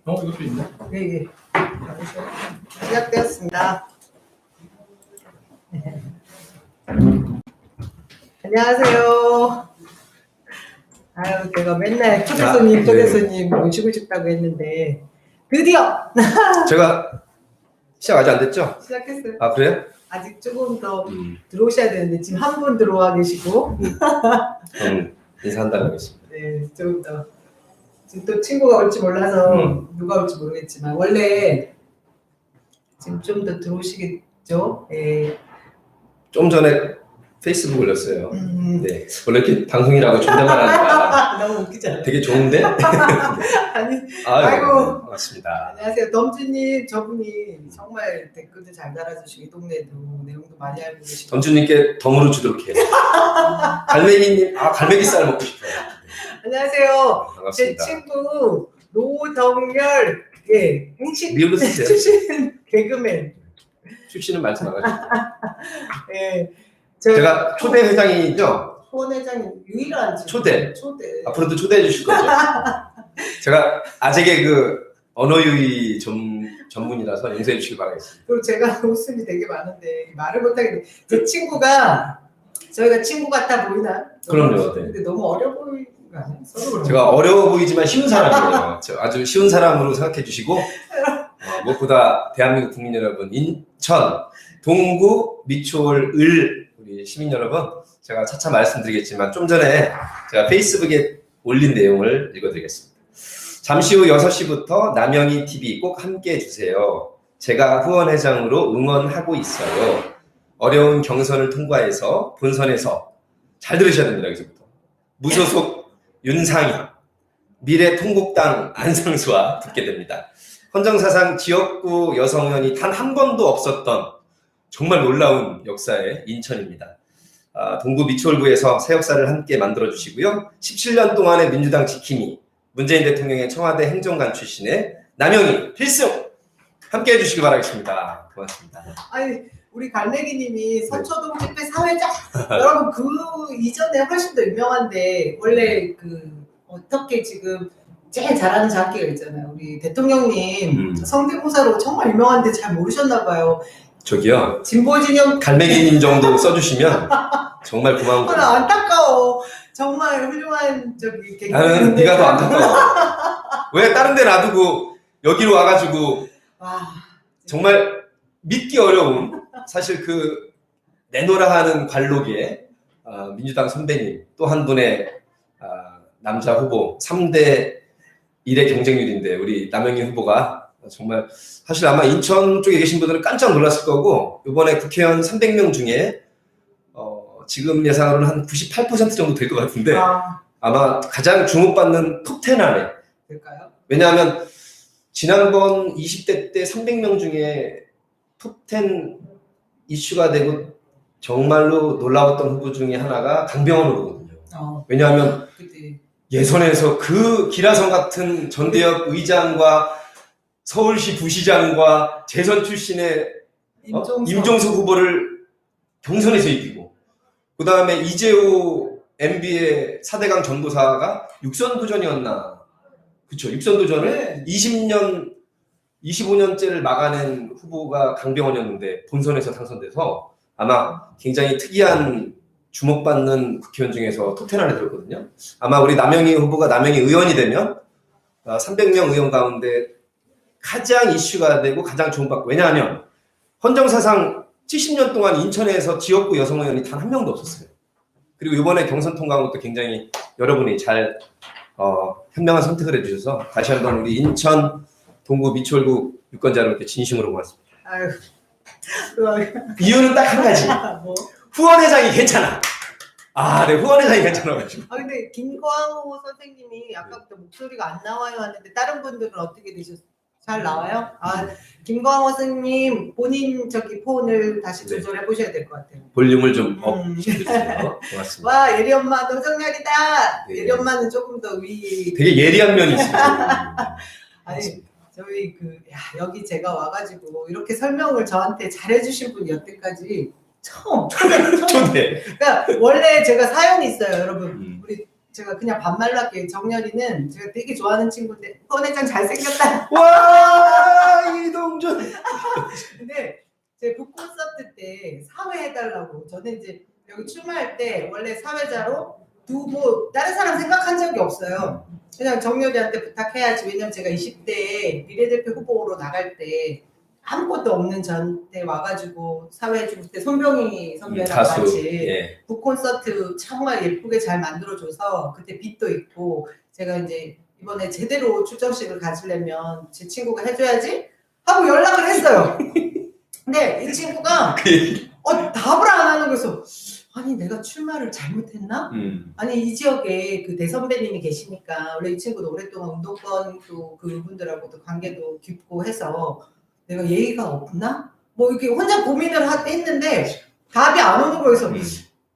이것도 있네. 예, 예. 시작되었습니다. 안녕하세요. 아유, 제가 맨날 초대 손님, 초대 손님 모시고 싶다고 했는데 드디어 제가 시작 아직 안 됐죠? 시작했어요. 아 그래요? 아직 조금 더 들어오셔야 되는데 지금 한 분 들어와 계시고 인사한다고 하겠습니다. 네, 조금 더 지금 또 친구가 올지 몰라서 누가 올지 모르겠지만 원래 지금 좀 더 들어오시겠죠? 예. 좀 전에 페이스북 올렸어요. 네. 원래 이렇게 방송이라고 존댓말 하니까 너무 웃기잖아요. 되게 좋은데? 아니, 아이고. 반갑습니다. 안녕하세요. 덤주님, 저분이 정말 댓글도 잘 달아주시고 이 동네도 내용도 많이 알고 계시고. 덤주님께 덤으로 주도록 해요. 갈매기님, 갈매기살 먹고 싶어요. 안녕하세요. 반갑습니다. 제 친구 노덕열, 예, 행식 리얼로 쓰세요. 출신 개그맨. 출신은 많지 않아가지고. 예. 제가 초대 회장이죠? 후원 회장님 유일한 친구. 초대. 초대. 앞으로도 초대해 주실 거죠? 제가 아직의 그 언어유희 전문이라서 용서해 주시기 바라겠습니다. 그리고 제가 웃음이 되게 많은데 말을 못하겠는데 제 친구가 저희가 친구 같아 보이나? 그럼요. 네. 근데 너무 어려 보이는 거 아니에요? 서로 제가 어려워 보이지만 쉬운 사람이에요. 아주 쉬운 사람으로 생각해 주시고 무엇보다 대한민국 국민 여러분, 인천, 동구, 미추홀, 을 우리 시민 여러분, 제가 차차 말씀드리겠지만 좀 전에 제가 페이스북에 올린 내용을 읽어드리겠습니다. 잠시 후 6시부터 남영희 TV 꼭 함께 해주세요. 제가 후원회장으로 응원하고 있어요. 어려운 경선을 통과해서 본선에서 잘 들으셔야 됩니다. 여기서부터 무소속 윤상현, 미래통곡당 안상수와 붙게 됩니다. 헌정사상 지역구 여성 의원이 단 한 번도 없었던 정말 놀라운 역사의 인천입니다. 동구 미추홀구에서 새 역사를 함께 만들어주시고요. 17년 동안의 민주당 지킴이, 문재인 대통령의 청와대 행정관 출신의 남영희 필승 함께 해주시기 바라겠습니다. 고맙습니다. 아니 우리 갈매기님이 서초동 집회 사회자 여러분 그 이전에 훨씬 더 유명한데 원래 그 어떻게 지금 제일 잘하는 장기가 있잖아요. 우리 대통령님 성대모사로 정말 유명한데 잘 모르셨나 봐요. 저기요. 진보 진영 갈매기님 정도 써주시면 정말 고마운 거예요. 안타까워. 정말 훌륭한 저기 나는 네가 더 안타까워. 왜 다른 데 놔두고 여기로 와가지고 정말 믿기 어려운 사실 그 내노라 하는 관록에 민주당 선배님 또 한 분의 남자 후보 3대 1의 경쟁률인데 우리 남영희 후보가 정말 사실 아마 인천 쪽에 계신 분들은 깜짝 놀랐을 거고 이번에 국회의원 300명 중에 지금 예상으로는 한 98% 정도 될 것 같은데 아마 가장 주목받는 톱10 안에 될까요? 왜냐하면 지난번 20대 때 300명 중에 톱10 이슈가 되고 정말로 놀라웠던 후보 중에 하나가 강병원 후보거든요. 왜냐하면 예선에서 그 기라성 같은 전대협 의장과 서울시 부시장과 재선 출신의 임종석 후보를 경선에서 이기고 그 다음에 이재호 MB의 4대강 전도사가 육선도전이었나? 그쵸, 육선도전을 25년째를 막아낸 후보가 강병원이었는데 본선에서 당선돼서 아마 굉장히 특이한 주목받는 국회의원 중에서 톱10 안에 들었거든요. 아마 우리 남영희 후보가 남영희 의원이 되면 300명 의원 가운데 가장 이슈가 되고 가장 주목받고 왜냐하면 헌정사상 70년 동안 인천에서 지역구 여성 의원이 단 한 명도 없었어요. 그리고 이번에 경선 통과한 것도 굉장히 여러분이 잘 현명한 선택을 해주셔서 다시 한번 우리 인천 동구 미추홀구 유권자분께 진심으로 고맙습니다. 아유. 이유는 딱 한 가지. 뭐? 후원회장이 괜찮아. 네, 후원회장이 괜찮아가지고. 근데 김광호 선생님이 아까부터 목소리가 안 나와요 하는데 다른 분들은 어떻게 되셨어요? 잘 나와요? 김광호 선생님 본인 저기 폰을 다시 조절해 보셔야 될 것 같아요. 볼륨을 좀 업 시켜주세요. 고맙습니다. 와 예리 엄마 노정렬이다. 네. 예리 엄마는 조금 더 위. 되게 예리한 면이 있어요. 아니 저희 여기 제가 와가지고 이렇게 설명을 저한테 잘해주신 분이 여태까지 처음. 초대. 그러니까 원래 제가 사연이 있어요, 여러분. 우리 제가 그냥 반말로 할게요. 정렬이는 제가 되게 좋아하는 친구인데 후원회장 잘생겼다. 와 이동준. 근데 제 북콘서트 때 사회 해달라고 저는 이제 여기 출마할 때 원래 사회자로 두고 다른 사람 생각한 적이 없어요. 그냥 정렬이한테 부탁해야지. 왜냐면 제가 20대에 비례대표 후보로 나갈 때 아무것도 없는 저한테 와가지고 사회해주고 그때 손병희 선배랑 가수. 같이 예. 북콘서트 정말 예쁘게 잘 만들어줘서 그때 빚도 있고 제가 이제 이번에 제대로 출정식을 가지려면 제 친구가 해줘야지 하고 연락을 했어요. 근데 이 친구가 답을 안 하는 거여서 아니 내가 출마를 잘못했나? 아니 이 지역에 그 대선배님이 계시니까 원래 이 친구도 오랫동안 운동권 또 그분들하고도 관계도 깊고 해서 내가 예의가 없나? 뭐 이렇게 혼자 고민을 했는데 답이 안 오는 거여서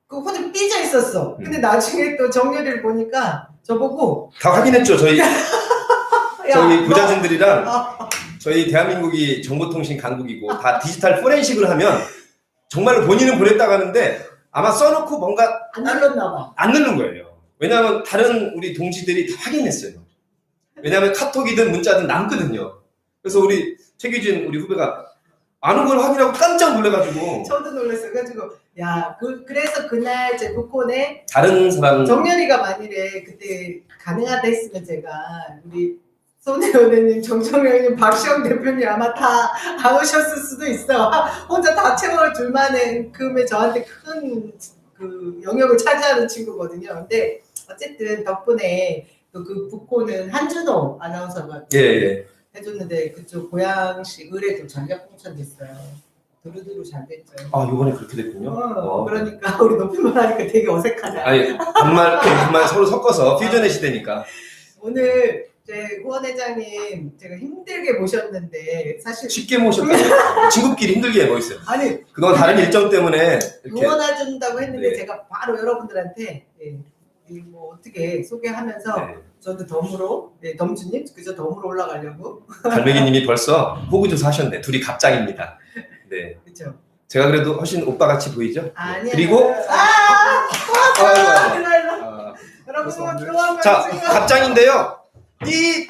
그 혼자 삐져 있었어. 근데 나중에 또 정렬이를 보니까 저보고 다 확인했죠 저희 저희 부자진들이랑 아, 저희 대한민국이 정보통신 강국이고 다 디지털 포렌식을 하면 정말로 본인은 보냈다고 하는데 아마 써놓고 뭔가 안 눌렀나 봐. 안 누른 거예요. 왜냐하면 다른 우리 동지들이 다 확인했어요. 왜냐하면 카톡이든 문자든 남거든요. 그래서 우리 최규진 우리 후배가 안 온 걸 확인하고 깜짝 놀래가지고 저도 놀랐어요. 그래가지고 그래서 그날 제 북콘에 다른 사람 정렬이가 만일에 그때 가능하다 했으면 제가 우리 손혜원님, 정청영님, 박시영 대표님 아마 다 안 오셨을 수도 있어. 혼자 다 채워줄 만한 그음에 저한테 큰 그 영역을 차지하는 친구거든요. 근데 어쨌든 덕분에 또 그 북콘은 한준호 아나운서가 예. 해줬는데 그쪽 고양시 의뢰도 전략 공천됐어요. 두루두루 잘 됐죠. 아 이번에 그렇게 됐군요. 그러니까 우리 높임말 하니까 되게 어색하다. 아니 정말 서로 섞어서 퓨전의 시대니까. 오늘 제 후원회장님 제가 힘들게 모셨는데 사실 쉽게 모셨다. 친구끼리 힘들게 모였어요. 아니 그동안 다른 일정 때문에 이렇게 후원해준다고 했는데 네. 제가 바로 여러분들한테 뭐 어떻게 소개하면서 네. 저도 덤으로 덤주님 그저 덤으로 올라가려고 갈매기님이 벌써 호구조사 하셨네. 둘이 갑장입니다. 네. 그렇죠. 제가 그래도 훨씬 오빠 같이 보이죠? 아니야. 그리고 일로. 여러분 그래서 들어와봐요. 자 갑장인데요. 이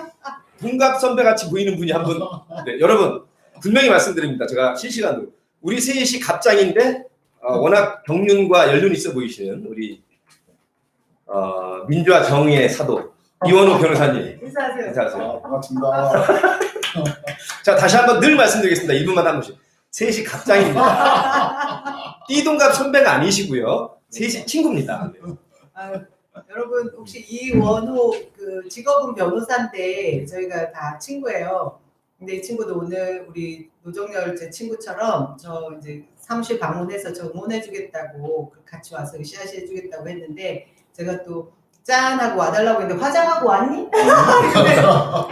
동갑 선배 같이 보이는 분이 한 분. 네, 여러분 분명히 말씀드립니다. 제가 실시간으로 우리 셋이 갑장인데 워낙 경륜과 연륜이 있어 보이시는 우리 민주화 정의의 사도 이원호 변호사님. 인사하세요. 인사하세요. 반갑습니다. 자 다시 한번 늘 말씀드리겠습니다. 1분마다 한 번씩. 셋이 갑장입니다. 띠동갑 선배가 아니시고요. 셋이 친구입니다. 네. 여러분 혹시 이원호 그 직업은 변호사인데 저희가 다 친구예요. 근데 이 친구도 오늘 우리 노정열 제 친구처럼 저 이제 사무실 방문해서 저 응원해주겠다고 같이 와서 으쌰으쌰해주겠다고 했는데 제가 또 짠하고 와달라고 했는데 화장하고 왔니? 근데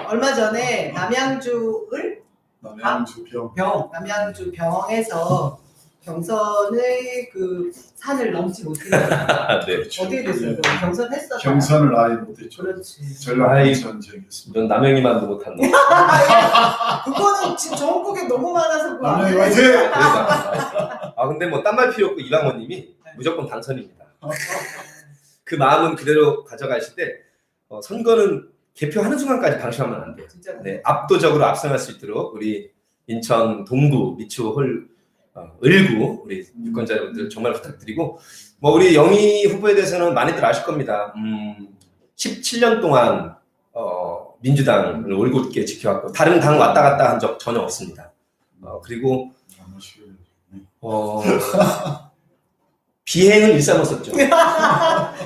얼마 전에 남양주를 남양주 병에서 경선의 그 산을 넘지 못했어요. 네. 어떻게 됐어요? 경선 했어? 경선을 아예 못했죠. 그렇지. 전략경선 지역이었습니다. 넌 남영이만도 못한 너. 그거는 지금 전국에 너무 많아서 그거 안 남영이 해. 화이팅! 그러니까. 근데 뭐 딴 말 필요 없고 이방원님이 무조건 당선입니다. 그 마음은 그대로 가져가실 때 선거는 개표하는 순간까지 방심하면 안 돼요. 진짜. 네, 압도적으로 앞서갈 수 있도록 우리 인천 동구 미추홀 을구 우리 유권자 여러분들 정말 부탁드리고 뭐 우리 영희 후보에 대해서는 많이들 아실 겁니다. 17년 동안 민주당을 올곧게 지켜왔고 다른 당 왔다 갔다 한 적 전혀 없습니다. 그리고 비행은 일삼았었죠.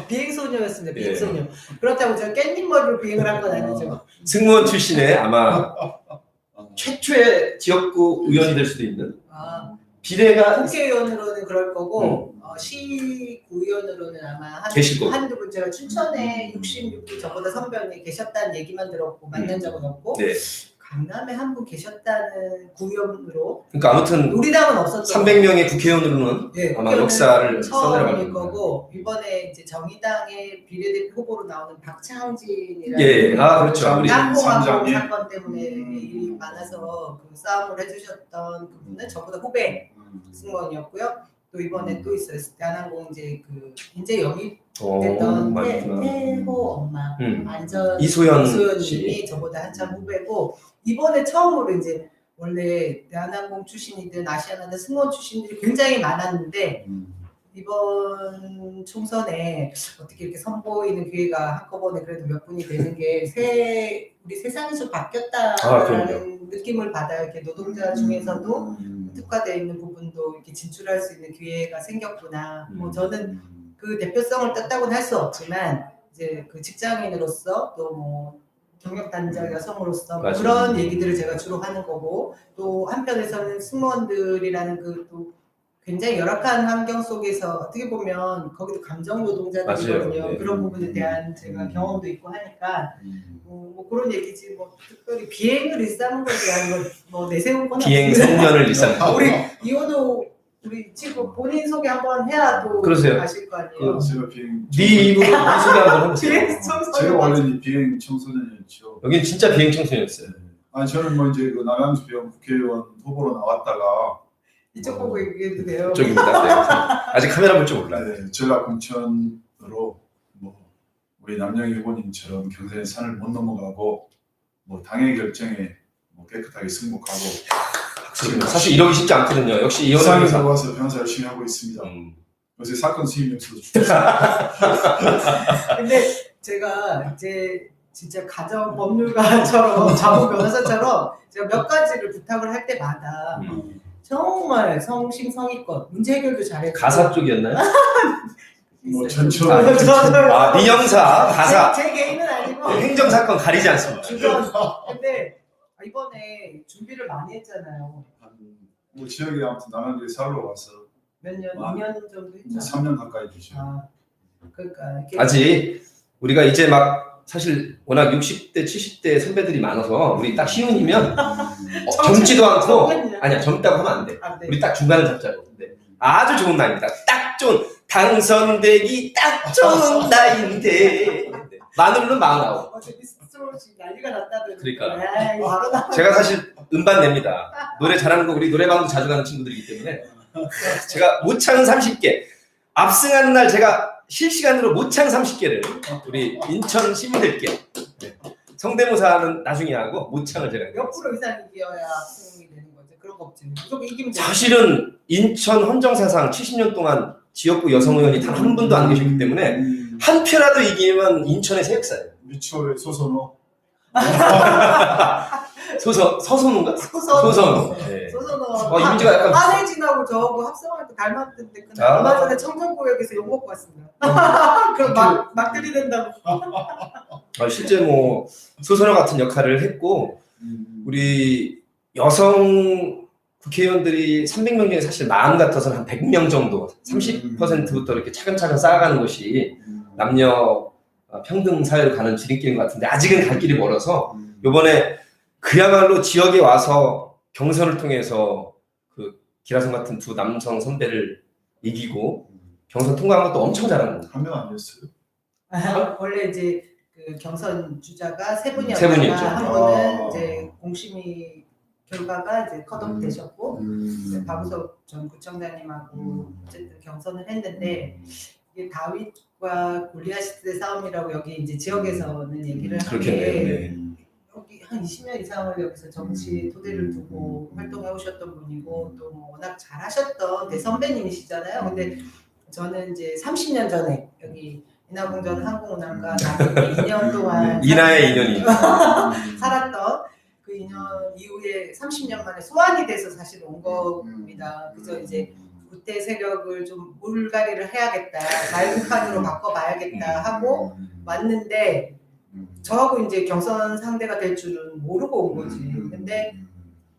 비행소녀였습니다. 비행소녀. 그렇다고 제가 깻잎 머리로 비행을 한 건 아니죠. 승무원 출신의 아마 최초의 지역구 의원이 될 수도 있는 비례가 국회의원으로는 그럴 거고 시구의원으로는 아마 계실 거고. 한두 분 제가 춘천에 66기 저보다 선배님 계셨다는 얘기만 들었고 만난 적은 없고 네. 강남에 한 분 계셨다는 구의원으로 그러니까 아무튼 우리 당은 없었죠. 300명의 국회의원으로는 네, 아마 역사를 써내려갈 처음일 겁니다. 거고 이번에 이제 정의당의 비례대표 후보로 나오는 박창진이라는 예, 그렇죠. 우리 납공하고 삼장님. 사건 때문에 일이 많아서 그 싸움을 해주셨던 그분은 저보다 후배 승무원이었고요. 또 이번에 또 있어요. 대한항공 이제 영입됐던 맞구나. 태호 엄마 안전 이소연 이소연님이 저보다 한참 후배고 이번에 처음으로 이제 원래 대한항공 출신이든 아시아나든 승무원 출신들이 굉장히 많았는데 이번 총선에 어떻게 이렇게 선보이는 기회가 한꺼번에 그래도 몇 분이 되는 게 우리 세상이 좀 바뀌었다라는 느낌을 받아요. 이렇게 노동자 중에서도 특화되어 있는 부분도 이렇게 진출할 수 있는 기회가 생겼구나. 뭐 저는 그 대표성을 땄다고는 할 수 없지만 이제 그 직장인으로서 또 뭐 경력 단절 여성으로서 뭐 그런 얘기들을 제가 주로 하는 거고 또 한편에서는 승무원들이라는 그 또 굉장히 열악한 환경 속에서 어떻게 보면 거기도 감정 노동자들이거든요. 네. 그런 부분에 대한 제가 경험도 있고 하니까 뭐 그런 얘기지 뭐 특별히 비행을 일삼은 것에 대한 뭐 내세운 건 비행 성년을 일삼고 우리 이호도 우리 친구 본인 소개 한번 해야 또 그러세요. 아실 거 아니에요. 제가 비행 네 입으로 네 소개 한번 해보세요. 비행 청소년 제가 원래 비행 청소년이었죠. 여긴 진짜 비행 청소년이었어요. 아니 저는 뭐 이제 그 남양주 비행 국회의원 후보로 나왔다가 이쪽 보고 얘기해도 돼요. 쪽입니다. 네. 아직 카메라 볼 줄 몰라요. 네, 전라 공천으로 뭐 우리 남영희 후보님처럼 경선의 산을 못 넘어가고 뭐 당의 결정에 뭐 깨끗하게 승복하고 사실 이러기 쉽지 않거든요. 역시 이혼을 이상에 위해서. 들어와서 변호사 열심히 하고 있습니다. 요새 사건 수임 영수도 주고 근데 제가 이제 진짜 가정 법률가처럼 자부 변호사처럼 제가 몇 가지를 부탁을 할 때마다 정말 성심성의껏 문제 해결도 잘했고 가사 쪽이었나요? 뭐 전처 민영사, 가사, 제 개인은 아니고 행정사건 가리지 않습니다. 주변 근데 이번에 준비를 많이 했잖아요. 뭐 지역에 아무튼 남양주에 살러 와서 몇 년, 2년 정도 했죠. 3년 가까이 되죠. 그러니까 이렇게 아직 우리가 이제 막 사실 워낙 60대, 70대 선배들이 많아서 우리 딱 시운이면 젊지도 않고 아니야 젊다고 하면 안 돼. 우리 딱 중간을 잡자고. 네. 아주 좋은 나이입니다. 딱 좋은 당선되기 딱 좋은 나이인데 마누르는 49. 어제 미스트로 지금 난리가 났다더니 그러니까 제가 사실 음반 냅니다. 노래 잘하는 거 우리 노래방도 자주 가는 친구들이기 때문에 제가 모창 30개 압승하는 날 제가 실시간으로 모창 30개를 우리 인천 시민들께 성대모사는 나중에 하고 모창을 제가 몇 프로 이상 이겨야 압승이 되는 거죠. 그런 거 없지. 무조건 이기면 돼. 사실은 인천 헌정사상 70년 동안 지역구 여성 의원이 단 한 분도 안 계셨기 때문에 한 표라도 이기면 인천의 새 역사예요. 미추홀의 소선호. 서선호인가? 소선호. 네. 소선호. 이미지가 약간 한혜진하고 저하고 합성할 때 닮았던데 얼마 전에 청정구역에서 욕 먹고 왔습니다. 그럼 막 들이댄다고. 실제 뭐 소선호 같은 역할을 했고 우리 여성 국회의원들이 300명 중에 사실 마음 같아서는 한 100명 정도 30%부터 이렇게 차근차근 쌓아가는 것이 남녀 평등 사회로 가는 지름길인 것 같은데 아직은 갈 길이 멀어서 이번에 그야말로 지역에 와서 경선을 통해서 그 기라성 같은 두 남성 선배를 이기고 경선 통과한 것도 엄청 잘하는 거예요. 한 명 아니었어요? 원래 이제 그 경선 주자가 세 분이었다가 세 분이었죠. 한 분은 이제 공심위 결과가 이제 컷오프 되셨고 박우석 전 구청장님하고 어쨌든 경선을 했는데 이게 다윗과 골리앗의 싸움이라고 여기 이제 지역에서는 얘기를 하는데 여기 한 20년 이상을 여기서 정치 토대를 두고 활동해 오셨던 분이고 또 뭐 워낙 잘하셨던 대선배님이시잖아요. 근데 저는 이제 30년 전에 여기 인하공전 항공운항과 남쪽에 2년 동안 이나의 인연이 살았던 그 2년 이후에 30년 만에 소환이 돼서 사실 온 겁니다. 그래서 이제 구태 세력을 좀 물갈이를 해야겠다, 자유판으로 바꿔봐야겠다 하고 왔는데 저하고 이제 경선 상대가 될 줄은 모르고 온 거지. 근데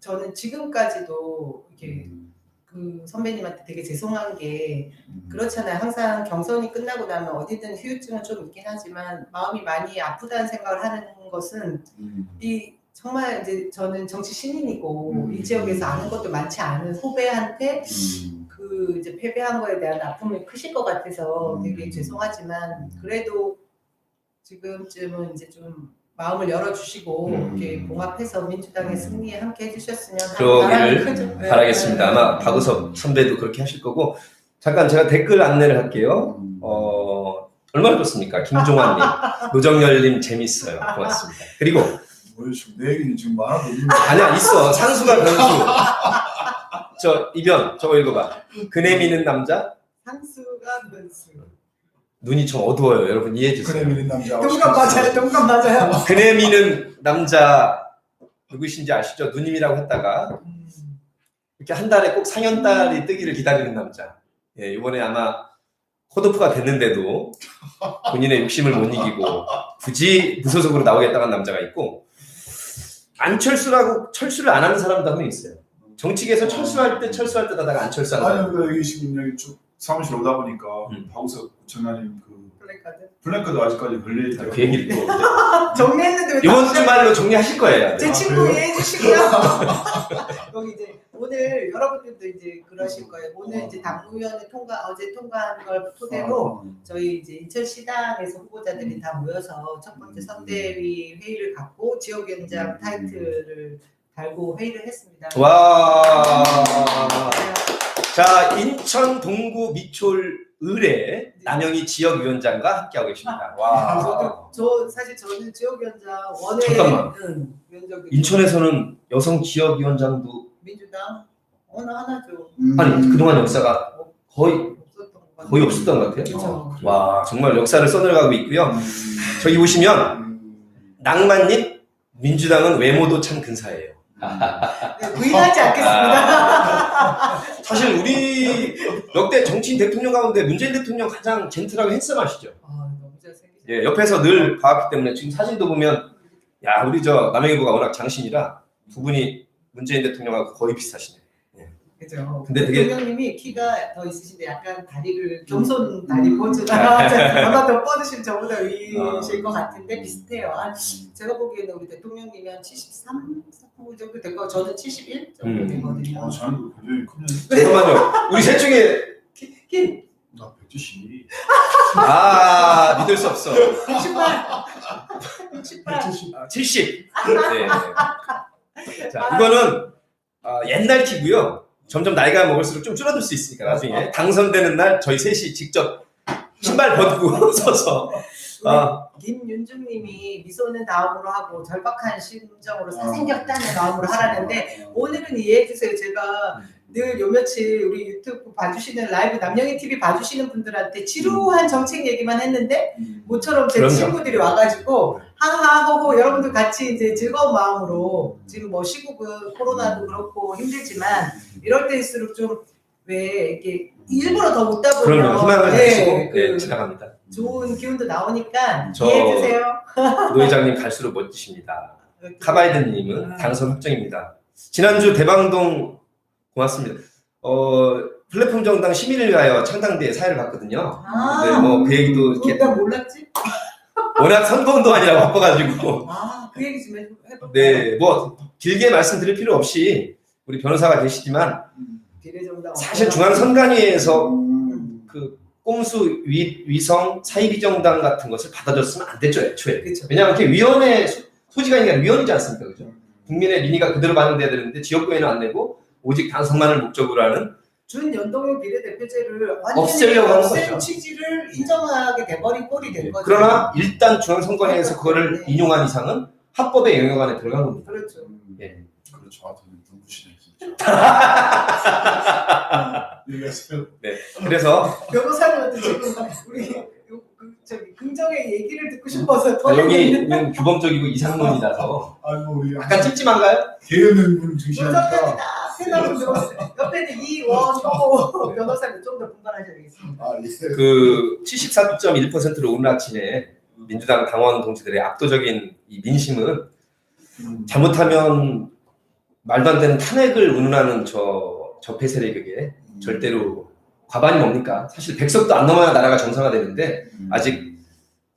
저는 지금까지도 이렇게 그 선배님한테 되게 죄송한 게 그렇잖아요. 항상 경선이 끝나고 나면 어디든 후유증은 좀 있긴 하지만 마음이 많이 아프다는 생각을 하는 것은 이 정말 이제 저는 정치 신인이고 이 지역에서 아는 것도 많지 않은 후배한테 그 이제 패배한 거에 대한 아픔이 크실 것 같아서 되게 죄송하지만 그래도 지금쯤은 이제 좀 마음을 열어주시고 이렇게 봉합해서 민주당의 승리에 함께 해주셨으면 그러기를 바라겠습니다. 아마 박우석 선배도 그렇게 하실 거고 잠깐 제가 댓글 안내를 할게요. 얼마나 좋습니까? 김종환님, 노정열님 재밌어요. 고맙습니다. 그리고 뭐 지금 내 얘기는 지금 많아도 없는 아니야 있어 상수가 변수. 저 이변 저거 읽어봐. 그네 미는 남자 상수가 변수. 눈이 좀 어두워요. 여러분 이해해 주세요. 그래 밀린 남자. 동감 맞아요. 동감 맞아요. 그네 미는 남자 누구신지 아시죠? 누님이라고 했다가 이렇게 한 달에 꼭 상현달이 뜨기를 기다리는 남자. 예, 이번에 아마 컷오프가 됐는데도 본인의 욕심을 못 이기고 굳이 무소속으로 나오겠다는 남자가 있고 안철수라고 철수를 안 하는 사람도 한 명 있어요. 정치계에서 철수할 때 하다가 안 철수하는 사람. 아니 여기 지금 여기 쭉 사무실 오다 보니까 박우석 구청장님 그 플래카드 아직까지 걸려 있다고. 그 얘기를 또 정리했는데 왜 이번 다시 주말로 정리하실 거예요. 제 친구 이해해 주시고요. 여기 이제 오늘 여러분들도 이제 그러실 거예요. 오늘 이제 당무위원회 어제 통과한 걸 토대로 저희 이제 인천시당에서 후보자들이 다 모여서 첫 번째 선대위 회의를 갖고 지역위원장 타이틀을 달고 회의를 했습니다. 와. 자, 인천 동구 미추홀 을의 남영희 지역위원장과 함께하고 계십니다. 와. 저는 지역위원장 원외 잠깐만. 위원장 인천에서는 여성 지역위원장도 민주당 어느 하나죠. 아니 그동안 역사가 거의 없었던 것 같아요. 그렇죠. 와 정말 역사를 써내려가고 있고요. 저기 보시면 낭만님 민주당은 외모도 참 근사해요. 네, 부인하지 않겠습니다. 사실 우리 역대 정치인 대통령 가운데 문재인 대통령 가장 젠틀하고 핸섬하시죠. 너무 잘생기셨어요. 예, 옆에서 늘 봐왔기 때문에 지금 사진도 보면 야 우리 저 남영희 후보가 워낙 장신이라 두 분이 문재인 대통령하고 거의 비슷하시네. 그죠. 근데 되게 대통령님이 키가 더 있으신데 약간 다리를 겸손 다리 포즈가 아마 더 뻗으시면 저보다 위실 것 같은데 비슷해요. 제가 보기에는 우리 대통령님이 한 73 정도 될 거, 저는 71 정도 되거든요. 저는 굉장히 큽니다. 잠깐만요. 우리 셋 중에 키 나 172. 믿을 수 없어. 68 68 70. 네. 자 이거는 옛날 키고요. 점점 나이가 먹을수록 좀 줄어들 수 있으니까 나중에 당선되는 날 저희 셋이 직접 신발 벗고 서서 김윤중님이 미소는 다음으로 하고 절박한 심정으로 사생겼다는 마음으로 하라는데 오늘은 이해해 주세요. 제가 늘 요 며칠 우리 유튜브 봐주시는 라이브 남영희 TV 봐주시는 분들한테 지루한 정책 얘기만 했는데 모처럼 제 그럼요. 친구들이 와가지고 하하호호 여러분들 같이 이제 즐거운 마음으로 지금 뭐 시국은 코로나도 그렇고 힘들지만 이럴 때일수록 좀 왜 이렇게 일부러 더 웃다 보면 그럼요. 희망을 가지고 그 지나갑니다. 좋은 기운도 나오니까 저- 이해해 주세요. 노 회장님 갈수록 멋지십니다. 카바이드님은 당선 확정입니다. 지난주 대방동 고맙습니다. 플랫폼 정당 시민을 위하여 창당대회 사회를 봤거든요. 네, 뭐 그 얘기도 이렇게 난 몰랐지? 워낙 선거운동안이라고 바빠가지고 그 얘기 좀 해볼까요? 네, 뭐 길게 말씀드릴 필요 없이 우리 변호사가 계시지만 비례정당 사실 중앙선관위에서 그 꼼수 위성 사이비정당 같은 것을 받아줬으면 안 됐죠 애초에. 그렇죠. 왜냐하면 그게 위원회 소지가 아니라 위원이지 않습니까, 그죠? 국민의 민의가 그대로 반영돼야 되는데 지역구에는 안 내고 오직 당선만을 목적으로 하는 준연동형 비례대표제를 없애려고 하는 없앤 거죠. 취지를 인정하게 돼버린 꼴이 된 거죠. 그러나 일단 중앙선관위에서 그거를 네. 인용한 이상은 합법의 영역 안에 들어간 겁니다. 그렇죠. 예. 그렇죠. 아, 눈부시네 진짜. 얘기하세요. 그래서 변호사님한테 지금 우리 저기 긍정의 얘기를 듣고 싶어서 더 여기는 규범적이고 이상론이라서 아이고 우리 약간 찝찝한가요? 개연은 분 중시하니까. 변호사님이다. 생각을 들었어요. 옆에는 이원호 변호사님 좀 더 분발하셔야 되겠습니다. 예. 그 74.1%로 오늘 아침에 민주당 당원 동지들의 압도적인 이 민심은 잘못하면 말도 안 되는 탄핵을 운운하는 저 폐 세력에게 절대로 과반이 뭡니까? 사실 100석도 안 넘어야 나라가 정상화되는데 아직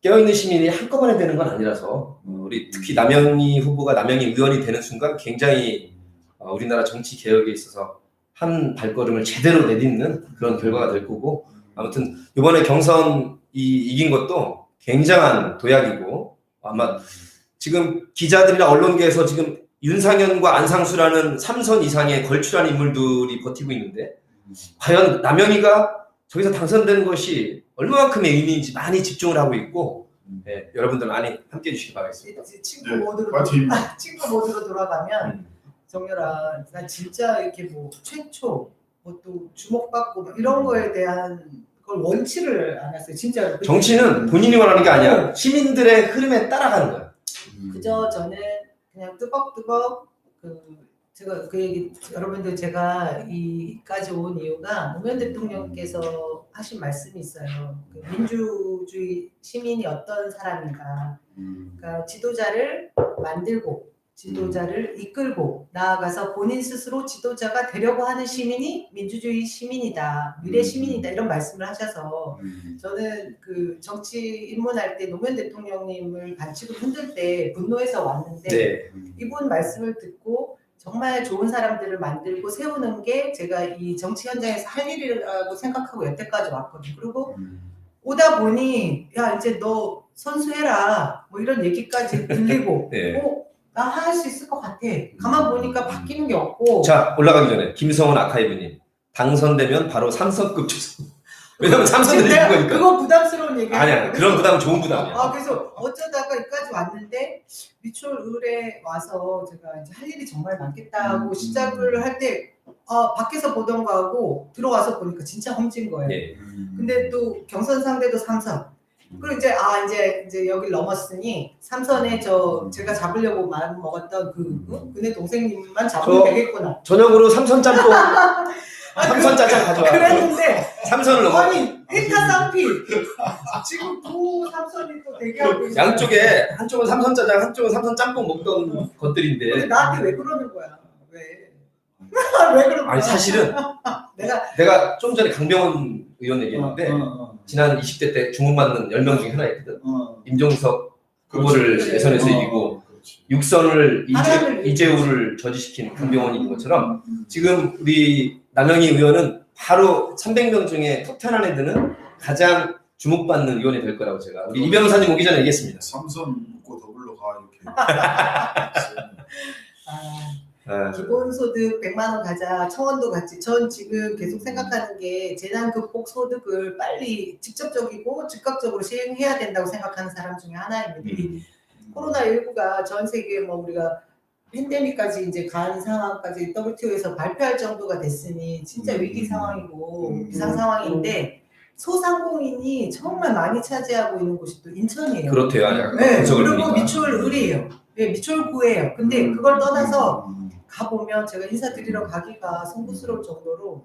깨어있는 시민이 한꺼번에 되는 건 아니라서 우리 특히 남영희 후보가 남영희 의원이 되는 순간 굉장히 우리나라 정치 개혁에 있어서 한 발걸음을 제대로 내딛는 그런 결과가 될 거고 아무튼 이번에 경선 이긴 것도 굉장한 도약이고 아마 지금 기자들이나 언론계에서 지금 윤상현과 안상수라는 3선 이상의 걸출한 인물들이 버티고 있는데 과연 남영희가 저기서 당선된 것이 얼마만큼의 의미인지 많이 집중을 하고 있고 네, 여러분들 많이 함께해 주시기 바라겠습니다. 이제 친구 네, 모드로 파이팅. 친구 모드로 돌아가면 정렬아, 나 진짜 이렇게 뭐 최초 뭐 또 주목받고 뭐 이런 거에 대한 걸 원치를 안 했어요. 진짜 정치는 본인이 원하는 게 아니야. 시민들의 흐름에 따라가는 거야. 그저 저는 그냥 뚜벅뚜벅 제가 그 얘기 여러분들 제가 이까지 온 이유가 노무현 대통령께서 하신 말씀이 있어요. 그 민주주의 시민이 어떤 사람인가. 그러니까 지도자를 만들고 지도자를 이끌고 나아가서 본인 스스로 지도자가 되려고 하는 시민이 민주주의 시민이다, 미래 시민이다 이런 말씀을 하셔서 저는 그 정치 입문할 때 노무현 대통령님을 반칙으로 흔들 때 분노해서 왔는데 네. 이분 말씀을 듣고 정말 좋은 사람들을 만들고 세우는 게 제가 이 정치 현장에서 할 일이라고 생각하고 여태까지 왔거든요. 그리고 오다 보니 야 이제 너 선수해라 뭐 이런 얘기까지 들리고 네. 나 할 수 있을 것 같아. 가만 보니까 바뀌는 게 없고. 자, 올라가기 전에 김성원 아카이브님 당선되면 바로 삼성급 조선. 왜냐면 삼성이 내가 이긴 거니까. 그거 부담스러운 얘기야. 아니야, 그런 부담은 좋은 부담이야. 그래서 어쩌다가 여기까지 왔는데 미추홀을에 와서 제가 이제 할 일이 정말 많겠다고 시작을 할 때 밖에서 보던 거하고 들어와서 보니까 진짜 험진 거예요. 예. 근데 또 경선 상대도 삼선. 그리고 이제 여기 넘었으니 삼선에 제가 잡으려고 마음 먹었던 그네 동생님만 잡으면 되겠구나. 저녁으로 삼선 짬뽕, 삼선 짜장 가져와. 그랬는데 삼선을 넘어. 아니 일타 쌍피 지금 두 삼선이 또 대기하고 있어요. 양쪽에 한쪽은 삼선 짜장, 한쪽은 삼선 짬뽕 먹던 근데 것들인데. 나한테 왜 그러는 거야? 왜? 왜 그러는 거야? 아니 사실은 내가 좀 전에 강병원 의원 얘기했는데 지난 20대 때 주목받는 10명 중에 하나였거든. 임종석 후보를 예선에서 이기고 육선을 이재우를 저지시킨 강병원이 인 것처럼 지금 우리 남영희 의원은 바로 300명 중에 톱10 안에 드는 가장 주목받는 의원이 될 거라고 제가 우리 이 변호사님 오기 전에 얘기했습니다. 삼선 묶고 더불로 가 이렇게. 기본소득 100만 원 가자, 청원도 같이. 전 지금 계속 생각하는 게 재난 극복 소득을 빨리 직접적이고 즉각적으로 시행해야 된다고 생각하는 사람 중에 하나입니다. 이 코로나19가 전 세계에 뭐 우리가 팬데믹까지 이제 간 상황까지 WTO에서 발표할 정도가 됐으니 진짜 위기 상황이고 비상 상황인데 소상공인이 정말 많이 차지하고 있는 곳이 또 인천이에요. 그렇대요. 네, 그리고 미추홀을이에요. 네, 미추홀구예요. 근데 그걸 떠나서 가보면 제가 인사드리러 가기가 송구스러울 정도로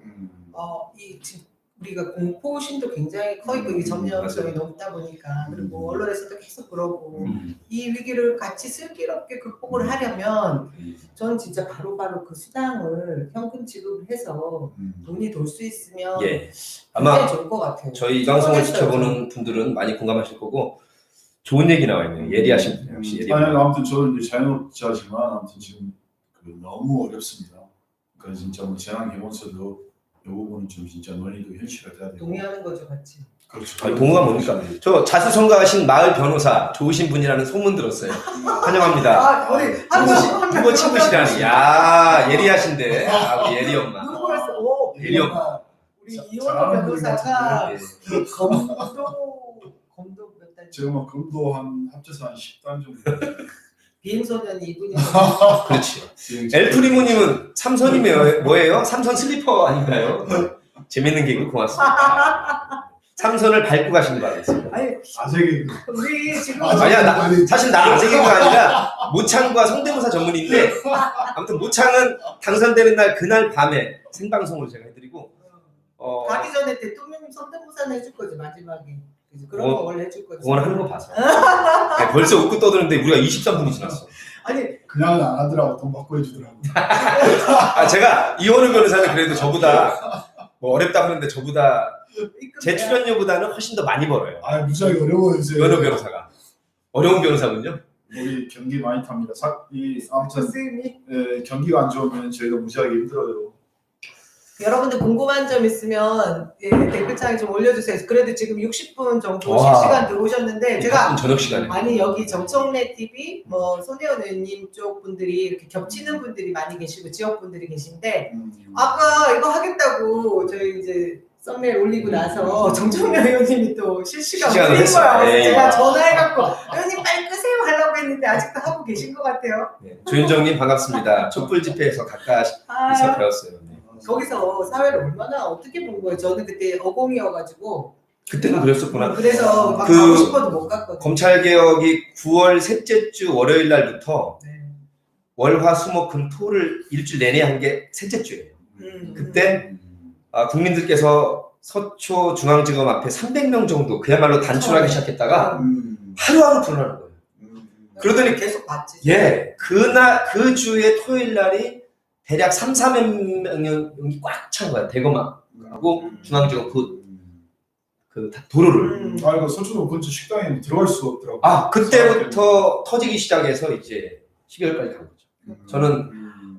지금 우리가 공포심도 굉장히 커 있고 이 전염성이 높다 보니까 그리고 언론에서도 계속 그러고 이 위기를 같이 슬기롭게 극복을 하려면 전 진짜 바로바로 그 수당을 현금 지급을 해서 돈이 돌 수 있으면 아마 좋을 것 같아요. 저희 방송을 지켜보는 분들은 많이 공감하실 거고 좋은 얘기 나와 있네요. 예리하신 분이에요. 역시 예리한. 아무튼 저는 이제 자영업자지만 아무튼 지금 너무 어렵습니다. 그러니까 진짜 뭐 재난기본서도 이 부분은 좀 진짜 논의도 현실화돼야 되고. 동의하는 거죠, 같이. 그렇죠. 아니, 동의가 뭡니까? 저 자수성가하신 마을 변호사 좋으신 분이라는 소문 들었어요. 환영합니다. 후보 친구시라니. 야 예리하신데. 우리 예리 엄마. 누구였어? 예리 엄마. 우리 이원호 변호사가 검도 몇 달? 제가 뭐 검도 합쳐서 한 10단 정도. 비행소년이 이분이. 그렇지. 엘프리모님은 삼선이 뭐예요? 삼선 슬리퍼 아닌가요? 재밌는 개그 고맙습니다. 삼선을 밟고 가시기 바라겠습니다. 아니, 아재개. 우리 지금 아니야, 사실 나 아재개가 아니라 모창과 성대모사 전문인데 아무튼 모창은 당선되는 날 그날 밤에 생방송으로 제가 해드리고 가기 전에 대통령님 성대모사는 해줄 거지 마지막에. 그런 거 원래 해줄 거지. 그거는 하는 거 봐서. 벌써 웃고 떠드는데 우리가 23분이 지났어. 아니 그냥 안 하더라고. 돈 받고 해주더라고. 제가 이원우 변호사는 그래도 저보다 뭐 어렵다 하는데 저보다 제 출연료보다는 훨씬 더 많이 벌어요. 무지하게 어려워요. 이원우 변호사가. 어려운 변호사군요. 우리 경기 많이 탑니다. 아무튼 경기가 안 좋으면 저희도 무지하게 힘들어요. 여러분들 궁금한 점 있으면 댓글창에 좀 올려주세요. 그래도 지금 60분 정도 실시간 들어오셨는데 제가 저녁 시간에 아니 여기 정청래 TV 뭐 손혜원 의원님 쪽 분들이 이렇게 겹치는 분들이 많이 계시고 지역 분들이 계신데 아까 이거 하겠다고 저희 이제 썸네일 올리고 나서 정청래 의원님이 또 실시간 실시간으로 올린 했어요. 거야. 그래서 네. 제가 전화해갖고 의원님 빨리 끄세요 하려고 했는데 아직도 하고 계신 것 같아요. 네. 조윤정님 반갑습니다. 촛불 집회에서 가까이서 아, 배웠어요. 네. 거기서 사회를 얼마나 어떻게 본 거예요? 저는 그때 어공이어가지고 그때는 그랬었구나. 그래서 막 그 가고 싶어도 못 갔거든요. 검찰개혁이 9월 셋째 주 월요일 날부터 네. 월화수목금토를 일주일 내내 한 게 셋째 주예요. 그때 국민들께서 서초 중앙지검 앞에 300명 정도 그야말로 단출하기 시작했다가 하루하루 불어나는 거예요. 그러더니 계속 봤지. 예, 그 주의 토요일 날이 대략 3,400명이 꽉 찬 거야. 대검하고 중앙지검 그 도로를. 아 이거 서초동 근처 식당에 들어갈 수가 없더라고. 아, 그때부터 터지기 시작해서 이제 12월까지 간 거죠. 저는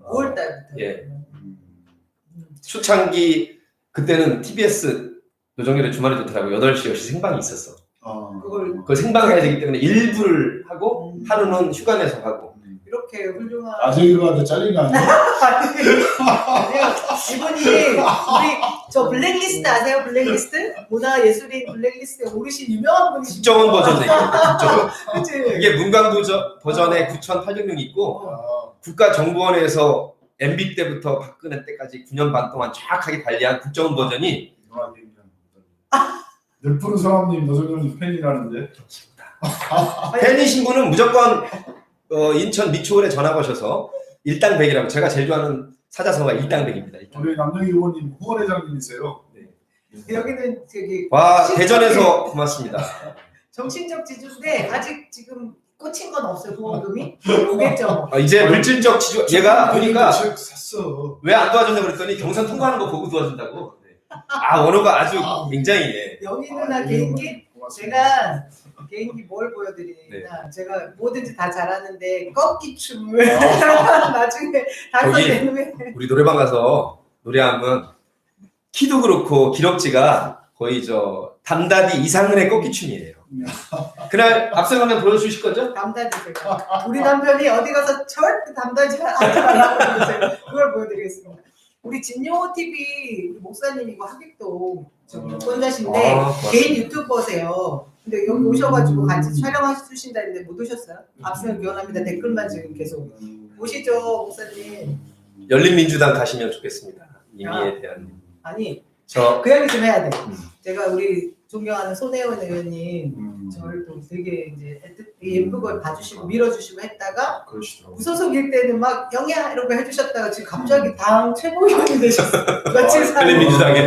5월 달부터. 예. 초창기 그때는 TBS 노정열의 주말에 좋더라고 8시 10시 생방이 있었어. 그걸 생방해야 되기 때문에 일부를 하고 하루는 휴가 내서 하고. 이렇게 훌륭한. 아재들한테 잘린 거 아니야? 아니요. 이분이 우리 저 블랙리스트 아세요? 블랙리스트? 문화예술인 블랙리스트에 오르신 유명한 분이시죠. 국정원 버전 얘기예요. 국정원. 그치? 이게 문광부 버전에 9,800명 있고 국가정보원에서 MB 때부터 박근혜 때까지 9년 반 동안 정확하게 관리한 국정원 버전이 늘 성함님 노정현님 팬이라는데. 팬이신 분은 무조건 인천 미추홀에 전화 거셔서 일당백이라고 제가 제일 좋아하는 사자성어가 일당백입니다. 우리 남영희 의원님 후원회장님이세요. 여기는 저기 와 신청이- 대전에서 고맙습니다. 정신적 지주인데 아직 지금 꽂힌 건 없어요. 후원금이 오겠죠. 이제 물질적 지주 얘가 보니까 책 샀어. 왜 안 도와준다고 그랬더니 경선 통과하는 거 보고 도와준다고. 원호가 아주 굉장히 예. 영희 누나 개인기 고맙습니다. 제가 개인기 뭘 보여드리나 제가 뭐든지 다 잘하는데 꺾기 춤을 나중에 당선되면 우리 노래방 가서 노래하면 키도 그렇고 기럭지가 거의 저 담다디 이상은의 꺾기춤이에요. 그날 앞서가면 보여주실 거죠? 담다디 제가 우리 남편이 어디 가서 절대 담다디 하지 말라고 그러세요. 그걸 보여드리겠습니다. 우리 진용호 TV 목사님이고 하객도 유권자신데 고맙습니다. 개인 유튜버세요. 근데 여기 오셔가지고 같이 촬영해주신다 했는데 못 오셨어요? 앞서는 기원합니다. 댓글만 지금 계속 오시죠 목사님. 열린민주당 가시면 좋겠습니다. 이미에 대한 아니 저 그 얘기 좀 해야 돼. 제가 우리 존경하는 손혜원 의원님 저를 또 되게 이제 예쁘고 봐주시고 밀어주시고 했다가 그러시더라고요. 무소속일 때는 막 영야 이런 거 해주셨다가 지금 갑자기 당 최고위원이 되셨어요. 며칠 사이에. 열린민주당에.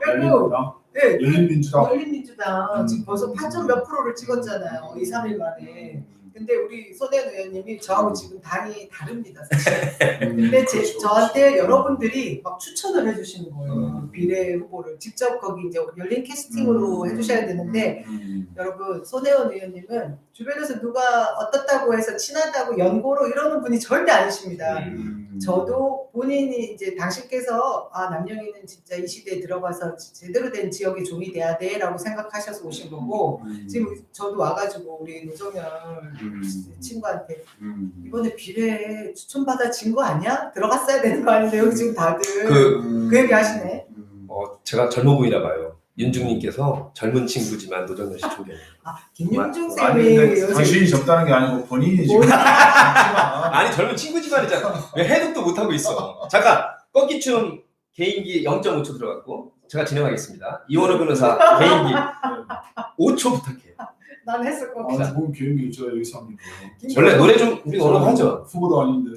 열린민주당. 네. 열린민주당. 열린민주당 지금 벌써 8점 몇 프로를 찍었잖아요. 2, 3일 만에. 근데 우리 손혜원 의원님이 저하고 지금 당이 다릅니다. 사실. 근데 저한테 여러분들이 막 추천을 해주시는 거예요. 비례 후보를 직접 거기 이제 열린 캐스팅으로 해주셔야 되는데 여러분 손혜원 의원님은 주변에서 누가 어떻다고 해서 친하다고 연고로 이러는 분이 절대 아니십니다. 저도 본인이 이제 당신께서 남영희는 진짜 이 시대에 들어가서 제대로 된 지역의 종이 돼야 돼라고 생각하셔서 오신 거고 지금 저도 와가지고 우리 노정열 친구한테 이번에 비례 추천받아 진 거 아니야? 들어갔어야 되는 거 아닌데 여기 지금 다들 그 얘기 하시네. 제가 젊어 보이나 봐요. 윤중님께서 젊은 친구지만 노정열 씨 존경해요. 김윤중 아니 쌤이 당신이 젊다는 게 아니고 본인이 지금 아니 젊은 친구지만이잖아. 왜 해독도 못 하고 있어. 잠깐 꺾기춤 개인기 0.5초 들어갔고 제가 진행하겠습니다. 이원호 변호사 개인기 5초 부탁해요. 난 했을 것 같아. 뭔 교육이 저 여기서 합니까? 원래 노래 좀 우리 언어로 하죠. 후보도 아닌데.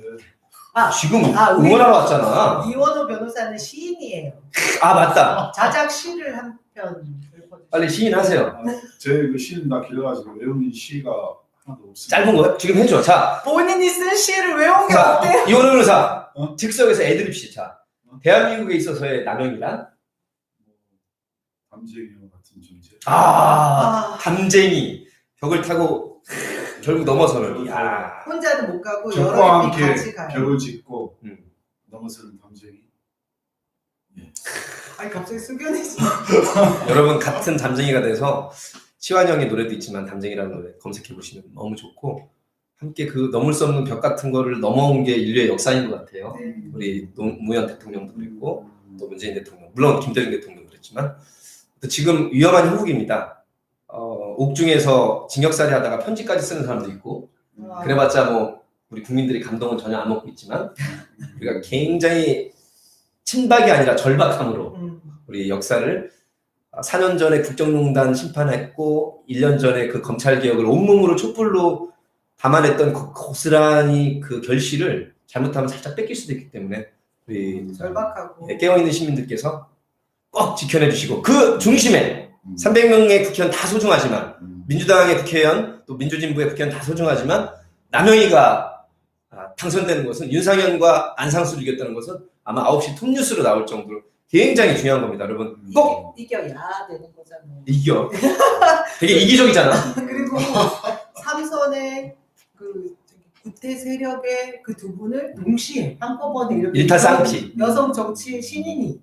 지금 우리 응원하러 왔잖아. 이원호 변호사는 시인이에요. 맞다. 자작 시를 한 편. 빨리 시인하세요. 제 그 시는 다 길어가지고 외우는 시가 하나도 없어요. 짧은 거 지금 해줘. 자, 본인이 쓴 시를 외운 게 자 어때요? 이원호 변호사 어? 즉석에서 애드립 시. 자, 대한민국에 있어서의 남영이란 담쟁이 같은 존재. 담쟁이 벽을 타고 결국 넘어서는. 야. 혼자는 못 가고 적과 여러 명이 함께 같이 가요. 벽을 짓고 음. 넘어서는 담쟁이. 아니 갑자기 숙연해지. 여러분 같은 담쟁이가 돼서 시완영의 노래도 있지만 담쟁이라는 노래 검색해 보시면 너무 좋고 함께 그 넘을 수 없는 벽 같은 거를 넘어온 게 인류의 역사인 것 같아요. 우리 노무현 대통령도 그랬고 또 문재인 대통령 물론 김대중 대통령도 그렇지만 또 지금 위험한 형국입니다. 옥중에서 징역살이 하다가 편지까지 쓰는 사람도 있고 그래봤자 뭐 우리 국민들이 감동은 전혀 안 먹고 있지만 우리가 굉장히 친박이 아니라 절박함으로 우리 역사를 4년 전에 국정농단 심판했고 1년 전에 그 검찰개혁을 온몸으로 촛불로 담아냈던 고스란히 그 결실을 잘못하면 살짝 뺏길 수도 있기 때문에 우리 절박하고 깨어있는 시민들께서 꼭 지켜내 주시고 그 중심에 300명의 국회의원 다 소중하지만 민주당의 국회의원 또 민주진보의 국회의원 다 소중하지만 남영희가 당선되는 것은 윤상현과 안상수를 이겼다는 것은 아마 9시 톱뉴스로 나올 정도로 굉장히 중요한 겁니다. 여러분 꼭 이겨야 되는 거잖아요. 이겨. 되게 이기적이잖아. 그리고 삼선의 그 구태 세력의 그 두 분을 동시에 한꺼번에 이렇게 일타쌍피. 여성 정치 신인이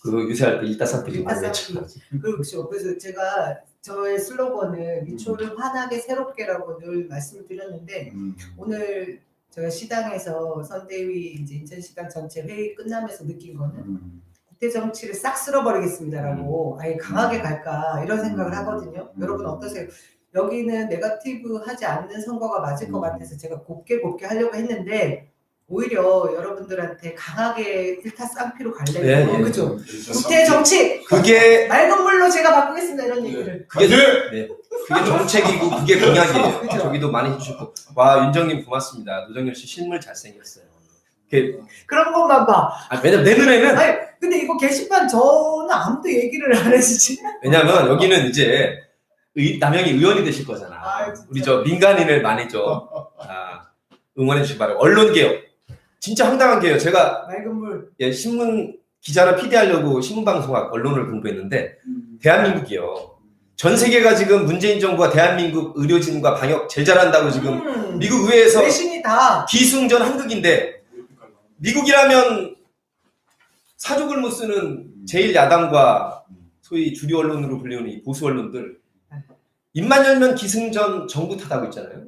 그 유세할 때 일타쌍피 많이 일타쌍피. 했죠. 그렇죠. 그래서 제가 저의 슬로건을 미초를 환하게 새롭게라고 늘 말씀을 드렸는데 오늘 제가 시당에서 선대위 이제 인천시당 전체 회의 끝나면서 느낀 거는 국대 정치를 싹 쓸어버리겠습니다라고 아예 강하게 갈까 이런 생각을 하거든요. 여러분 어떠세요? 여기는 네거티브 하지 않는 선거가 맞을 것 같아서 제가 곱게 하려고 했는데 오히려 여러분들한테 강하게 일타쌍피로 갈래요. 예, 예. 그죠? 국대 정치 그게 맑은 물로 제가 바꾸겠습니다 이런 얘기를. 그게 정책이고 그게 공약이에요. 그죠? 저기도 많이 해주셨고 와 윤정님 고맙습니다. 노정열 씨 실물 잘생겼어요. 그런 것만 봐. 왜냐면 내 눈에는 아니 근데 이거 게시판 저는 아무도 얘기를 안 해주지. 왜냐면 여기는 이제 남영희 의원이 되실 거잖아. 진짜. 우리 저 민간인을 많이 응원해 주시기 바라고. 언론 개혁 진짜 황당한 게요. 제가 맑은 물. 신문 기자나 PD 하려고 신문방송학 언론을 공부했는데 대한민국이요. 전 세계가 지금 문재인 정부가 대한민국 의료진과 방역 제일 잘한다고 지금 미국 의회에서 외신이 다 기승전 한국인데 미국이라면 사족을 못 쓰는 제일 야당과 소위 주류 언론으로 불리는 이 보수 언론들 입만 열면 기승전 정부 탓하고 있잖아요.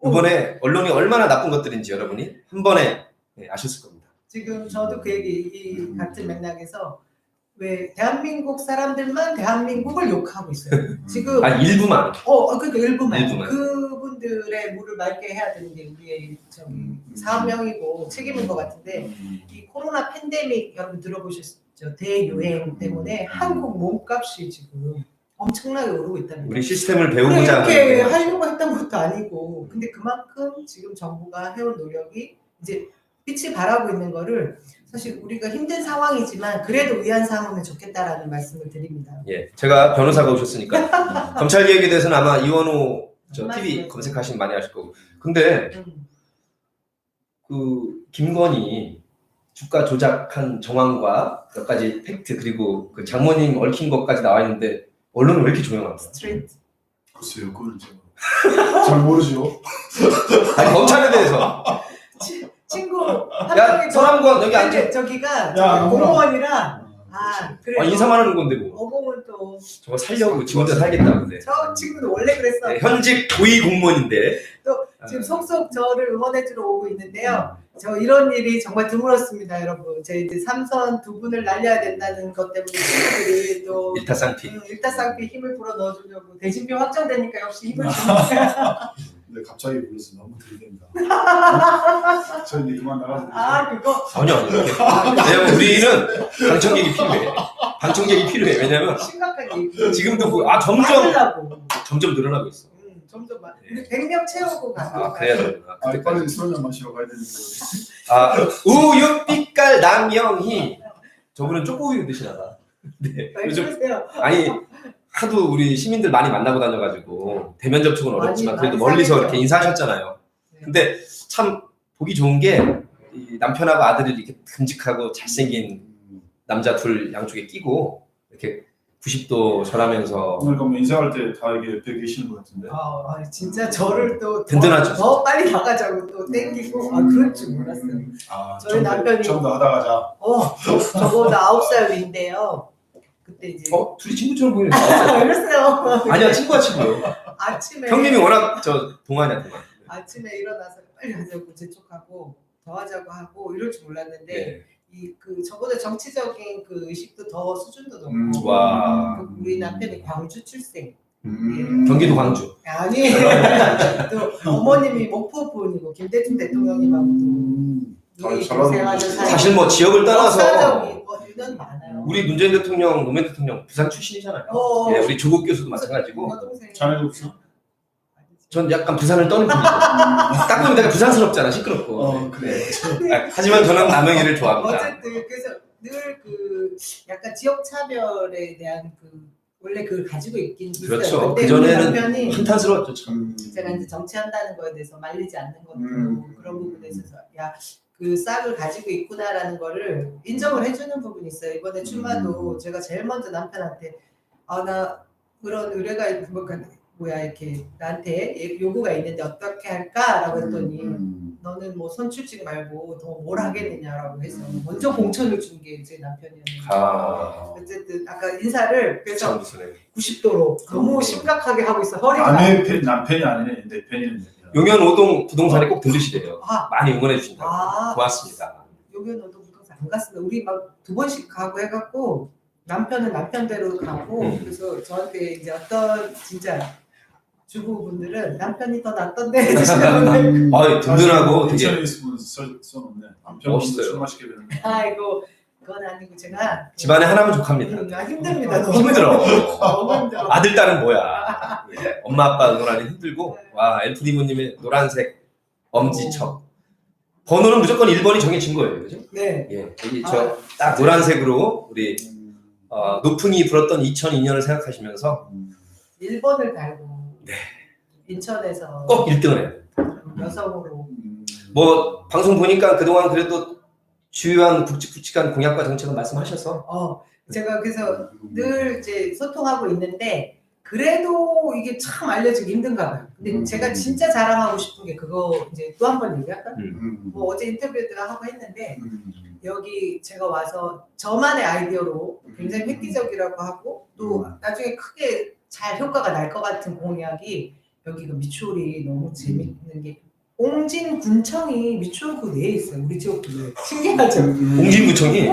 이번에 언론이 얼마나 나쁜 것들인지 여러분이 한 번에 아셨을 겁니다. 지금 저도 그 얘기 이 같은 맥락에서 왜 대한민국 사람들만 대한민국을 욕하고 있어요. 지금 일부만. 그러니까 일부만. 일부만. 그분들의 물을 맑게 해야 되는 게 우리의 사명이고 책임인 것 같은데 이 코로나 팬데믹 여러분 들어보셨죠? 대유행 때문에 한국 몸값이 지금 엄청나게 오르고 있다는 거예요. 우리 시스템을 배우고자 하는 이렇게 하려고 했던 것도 아니고 근데 그만큼 지금 정부가 해온 노력이 이제 빛이 발하고 있는 거를 사실 우리가 힘든 상황이지만 그래도 위안 삼으면 좋겠다라는 말씀을 드립니다. 예, 제가 변호사가 오셨으니까 검찰 개혁에 대해서는 아마 이원호 TV 검색하시면 많이 아실 거고. 근데 그 김건희 주가 조작한 정황과 몇 가지 팩트 그리고 그 장모님 얽힌 것까지 나와 있는데 언론은 왜 이렇게 조용합니까? 스트레이트. 글쎄요, 그건 제가 잘 모르죠. 아니 검찰에 대해서. 친구 야, 서람권 여기 앉아. 저기가 야, 공무원이라 그래. 인사만 하는 건데 뭐. 어공은 또 저거 살려고 지 혼자 살겠다 근데. 저 친구는 원래 그랬어. 네, 현직 고위 공무원인데. 또 지금 속속 저를 응원해주러 오고 있는데요. 저 이런 일이 정말 드물었습니다, 여러분. 제 이제 삼선 두 분을 날려야 된다는 것 때문에 친구들이 또 일타쌍피. 일타쌍피 힘을 불어 넣어주려고 대진표 확정되니까 역시 힘을 주니까. 근데 갑자기 불러서 너무 들이댄다. 저 이제 그만 나가도 되죠? 그거 아니요. 왜냐면 우리는 방청객이 필요해. 방청객이 필요해. 왜냐면 심각한 얘기. 지금도 점점 맞으려고. 점점 늘어나고 있어. 점점 우리 100명 채우고 가서. 그래야 되구나. 빨리 술 한잔 마시러 가야 되는데. 우유빛깔 남영희. 저분은 쪼꼬우유 드시나 봐. 네. 왜 요즘 그러세요? 아니 하도 우리 시민들 많이 만나고 다녀가지고 대면 접촉은 어렵지만 그래도 멀리서 사귀죠. 이렇게 인사하셨잖아요. 네. 근데 참 보기 좋은 게 이 남편하고 아들이 이렇게 듬직하고 잘생긴 남자 둘 양쪽에 끼고 이렇게 90도 절하면서 오늘 그럼 인사할 때 다 이게 뵈 계시는 것 같은데. 진짜 저를 또 든든하죠. 더 빨리 나가자고 또 땡기고 그럴 줄 몰랐어요. 저희 남편이 좀 더 하다 가자. 저보다 9살 위인데요. 그때 이제 둘이 친구처럼 보이는데 그랬어요. 아니야 친구야 친구. 아침에 형님이 워낙 동안이야 동안. 아침에 일어나서 빨리 하자고 재촉하고 더 하자고 하고 이럴 줄 몰랐는데 네. 그 저보다 정치적인 그 의식도 더 수준도 높고 와. 그 우리 남편이 광주 출생. 경기도 광주. 아니 또 어머님이 목포 분이고 김대중 대통령님하고도 아니, 생활을 사실 뭐 지역을 따라서 역사적인 유는 많아요. 우리 문재인 대통령, 노무현 대통령 부산 출신이잖아요. 예, 우리 조국 교수도 마찬가지고. 자네도 없어? 전 약간 부산을 떠는 분이고. 딱 보면 내가 부산스럽잖아, 시끄럽고. 그래. 아, 하지만 저는 남영이를 좋아합니다. 어쨌든 그래서 늘 그 약간 지역 차별에 대한 그 원래 그걸 가지고 있긴 있어요. 그렇죠. 근데 그 전에는 우리 남편이 한탄스러웠죠, 참. 제가 이제 정치한다는 거에 대해서 말리지 않는 것도 그런 부분에 음. 있어서 야 그 싹을 가지고 있구나라는 거를 인정을 해주는 부분이 있어요. 이번에 출마도 제가 제일 먼저 남편한테 나 그런 의뢰가 뭐야 이렇게 나한테 요구가 있는데 어떻게 할까라고 했더니 너는 뭐 선출직 말고 더 뭘 하겠느냐라고 해서 먼저 공천을 준 게 제 남편이었는데 어쨌든 아까 인사를 그래서 90도로 너무 심각하게 하고 있어. 허리가 남편이 아니네. 내 편이네. 용현 오동 부동산에 꼭 들르시래요. 아. 많이 응원해 주신다고. 고맙습니다. 용현어도 부동산 안 갔습니다. 우리 막 2번씩 가고 해갖고 남편은 남편대로 가고 그래서 저한테 이제 어떤 진짜 주부분들은 남편이 더 낫던데 해주시는 분들 든든하고 되게 인천에 있으면 써놓네. 남편도 멋있어요. 술 마시게 되는데. 아이고 그건 아니고 제가 집안에 하나면 족합니다. 힘듭니다. 너무 힘들어. 너무 힘들어. 아들, 딸은 뭐야. 예, 엄마, 아빠 응원하기 힘들고. 와, 엘프리모님의 노란색 엄지척. 번호는 무조건 1번이 정해진 거예요. 그죠? 네. 예, 여기 저 딱 노란색으로 우리 노풍이 불었던 2002년을 생각하시면서 1번을 달고 네. 인천에서 꼭 1등을 해요. 여성으로 뭐 방송 보니까 그동안 그래도 주요한 굵직굵직한 공약과 정책을 말씀하셔서 제가 그래서 늘 이제 소통하고 있는데 그래도 이게 참 알려지기 힘든가 봐요. 근데 제가 진짜 자랑하고 싶은 게 그거 이제 또 한 번 얘기할까요? 뭐 어제 인터뷰도 하고 했는데 여기 제가 와서 저만의 아이디어로 굉장히 획기적이라고 하고 또 나중에 크게 잘 효과가 날 것 같은 공약이 여기가 미추홀이 너무 재밌는 게 옹진군청이 미추홀구 내에 있어요. 우리 지역구 내에. 신기하죠? 옹진구청이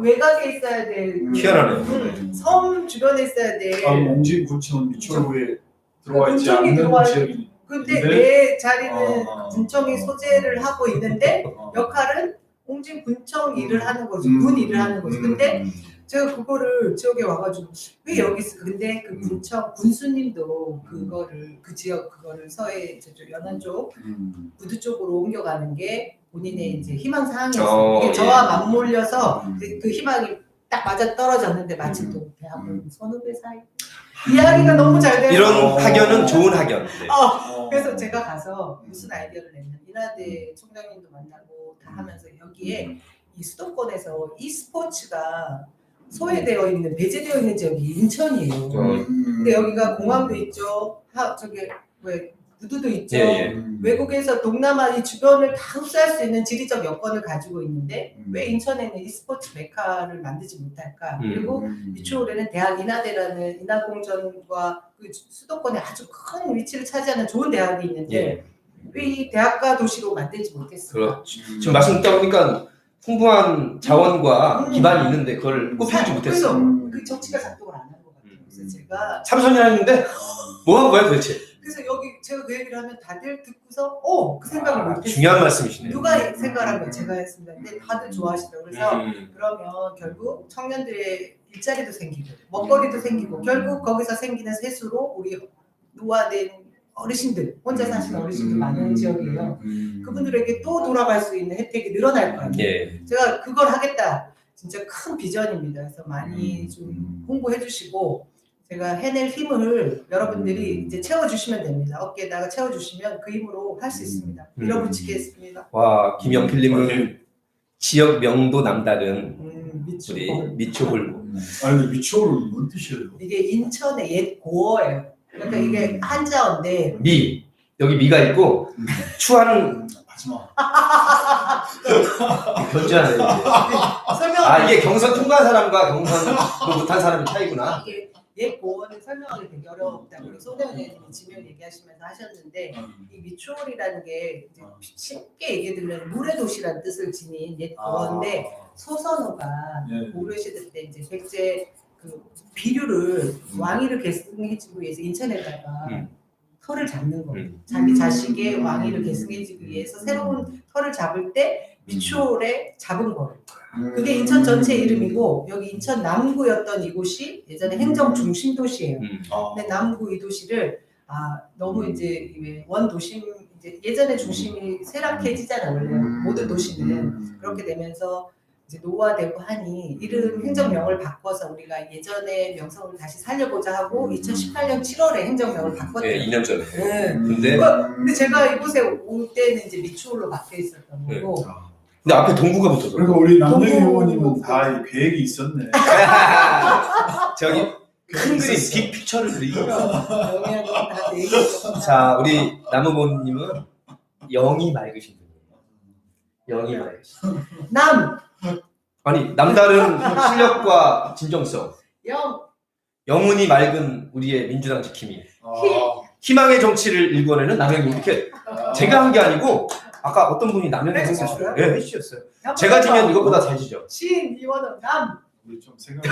외곽에 있어야 돼. 희한하네요. 섬 주변에 있어야 돼. 옹진군청은 미추홀구에 들어와 있지 군청이 않는 들어와 지역이. 근데 내 자리는 군청이 소재를 하고 있는데 역할은 옹진군청 일을 하는 거죠. 군 일을 하는 거죠. 근데 제가 그거를 지역에 와가지고 왜 여기 있어? 근데 그 군청 군수님도 그거를 그 지역 그거를 서해 저쪽 연안 쪽 부두 쪽으로 옮겨가는 게 본인의 이제 희망 사항이었어요. 이게 저와 맞물려서 그 희망이 딱 맞아 떨어졌는데 마침 또 대학원 선후배 사이 이야기가 너무 잘 돼요. 이런 학연은 좋은 학연. 네. 그래서 제가 가서 무슨 아이디어를 냈냐면 인하대 총장님도 만나고 다 하면서 여기에 이 수도권에서 e스포츠가 소외되어 있는 배제되어 있는 지역이 인천이에요. 근데 여기가 공항도 있죠. 저기 왜 부두도 있죠. 외국에서 동남아 이 주변을 다 흡수할 수 있는 지리적 여건을 가지고 있는데 왜 인천에는 e스포츠 메카를 만들지 못할까? 그리고 미추홀에는 대학 인하대라는 인하공전과 그 수도권에 아주 큰 위치를 차지하는 좋은 대학이 있는데 왜 이 대학가 도시로 만들지 못했을까? 그렇죠. 지금 말씀 듣다 보니까 풍부한 자원과 기반이 있는데 그걸 꼽히지 못했어. 그 정치가 작동을 안 한 것 같아요. 그래서 제가 삼선이나 했는데 뭐 한 거야 도대체? 그래서 여기 제가 그 얘기를 하면 다들 듣고서 그 생각을 못했어요. 중요한 말씀이시네요. 누가 생각한 거 제가 했습니다. 근데 다들 좋아하시더라고요. 그래서 그러면 결국 청년들의 일자리도 생기고 먹거리도 생기고 결국 거기서 생기는 세수로 우리 노화된 어르신들 혼자 사시는 어르신들 많은 지역이에요. 그분들에게 또 돌아갈 수 있는 혜택이 늘어날 거예요. 제가 그걸 하겠다. 진짜 큰 비전입니다. 그래서 많이 좀 홍보해 주시고 제가 해낼 힘을 여러분들이 이제 채워주시면 됩니다. 어깨에다가 채워주시면 그 힘으로 할 수 있습니다. 밀어붙이겠습니다. 와, 김영필님은 지역 명도 남다른 우리 미추홀구. 아니 근데 미추홀은 뭔 뜻이에요? 이게 인천의 옛 고어예요. 그러니까 이게 한자어인데 여기 미가 있고 추하는 하지마. 견주하네. 설명. 이게 경선 통과한 사람과 경선 못한 사람의 차이구나. 이게 옛 고어는 설명하기 되게 어렵다고 손혜원 의원님이 지명 얘기하셨는데 얘기하시면서 하셨는데 이 미추홀이라는 게 이제 쉽게 얘기해 드리면 물의 도시라는 뜻을 지닌 옛 구어인데 소선호가 예. 고려 시대 때 이제 백제 그 비류를 왕위를 계승해주기 위해서 인천에다가 터를 잡는 거예요. 자기 자식의 왕위를 계승해주기 위해서 새로운 터를 잡을 때 미추홀에 잡은 거예요. 그게 인천 전체 이름이고 여기 인천 남구였던 이곳이 예전에 행정 중심 도시예요. 근데 남구 이 도시를 너무 이제 원 도심 이제 예전에 중심이 쇠락해지잖아요. 원래 모든 도시는 그렇게 되면서 이제 노화되고 하니 이름 행정명을 바꿔서 우리가 예전의 명성을 다시 살려보자 하고 2018년 7월에 행정명을 바꿨대요. 네, 2년 전에. 네. 근데 제가 이곳에 올 때는 이제 미추홀로 바뀌어 있었던 거고. 근데 앞에 동구가 붙어서. 그리고 우리 남정희 동구. 의원님은 다 이 계획이 있었네. 저기 큰 그림, 빅 피처를 그리고. 영향이 다 얘기했어. 자, 우리 남우모님은 영이 맑으신 분이에요. 영이 맑으신. 남, 아니, 남다른 실력과 진정성. 영, 영혼이 맑은 우리의 민주당 지킴이. 아, 희망의 정치를 일궈내는 남영이 이렇게 제가 한 게 아니고 아까 어떤 분이 남영이 해주셨어요? 해주셨어요. 네, 해주셨어요. 제가 지면 이것보다 잘 지죠. 신, 이원은 남. 우리 좀 생각.